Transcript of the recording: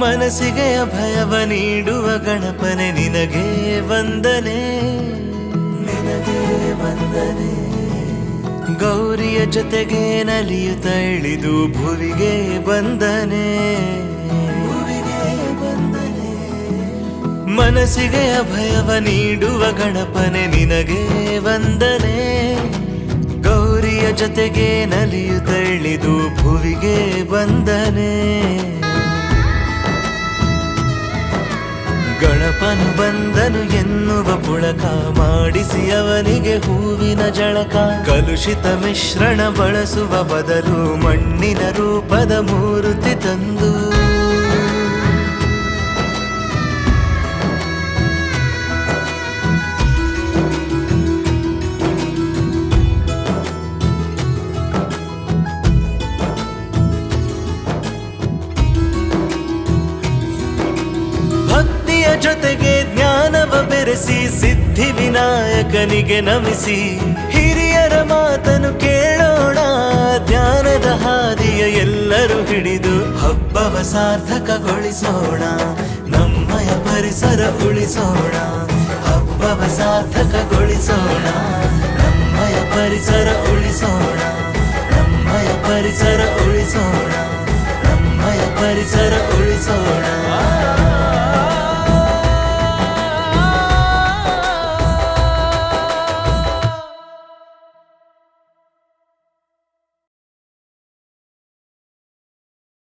ಮನಸ್ಸಿಗೆ ಅಭಯವ ನೀಡುವ ಗಣಪನೆ ನಿನಗೆ ವಂದನೆ, ನಿನಗೆ ವಂದನೆ. ಗೌರಿಯ ಜೊತೆಗೆ ನಲಿಯುತ್ತ ಇಳಿದು ಭುವಿಗೆ ಬಂದನೆ, ಭುವಿಗೆ ಬಂದನೆ. ಮನಸ್ಸಿಗೆ ಅಭಯವ ನೀಡುವ ಗಣಪನೆ ನಿನಗೆ ವಂದನೆ. ಗೌರಿಯ ಜೊತೆಗೆ ನಲಿಯುತ್ತ ಇಳಿದು ಭುವಿಗೆ ಬಂದನೆ. ಗಣಪನು ಬಂದನು ಎನ್ನುವ ಪುಳಕ ಮಾಡಿಸಿ ಅವನಿಗೆ ಹೂವಿನ ಜಳಕ. ಕಲುಷಿತ ಮಿಶ್ರಣ ಬಳಸುವ ಬದಲು ಮಣ್ಣಿನ ರೂಪದ ಮೂರ್ತಿ ತಂದು ಜೊತೆಗೆ ಜ್ಞಾನವ ಬೆರೆಸಿ ಸಿದ್ಧಿ ವಿನಾಯಕನಿಗೆ ನಮಿಸಿ ಹಿರಿಯರ ಮಾತನ್ನು ಕೇಳೋಣ. ಧ್ಯಾನದ ಹಾದಿಯ ಎಲ್ಲರೂ ಹಿಡಿದು ಹಬ್ಬವ ಸಾರ್ಥಕಗೊಳಿಸೋಣ. ನಮ್ಮಯ ಪರಿಸರ ಉಳಿಸೋಣ, ಹಬ್ಬವ ಸಾರ್ಥಕಗೊಳಿಸೋಣ. ನಮ್ಮಯ ಪರಿಸರ ಉಳಿಸೋಣ, ನಮ್ಮಯ ಪರಿಸರ ಉಳಿಸೋಣ, ನಮ್ಮಯ ಪರಿಸರ ಉಳಿಸೋಣ.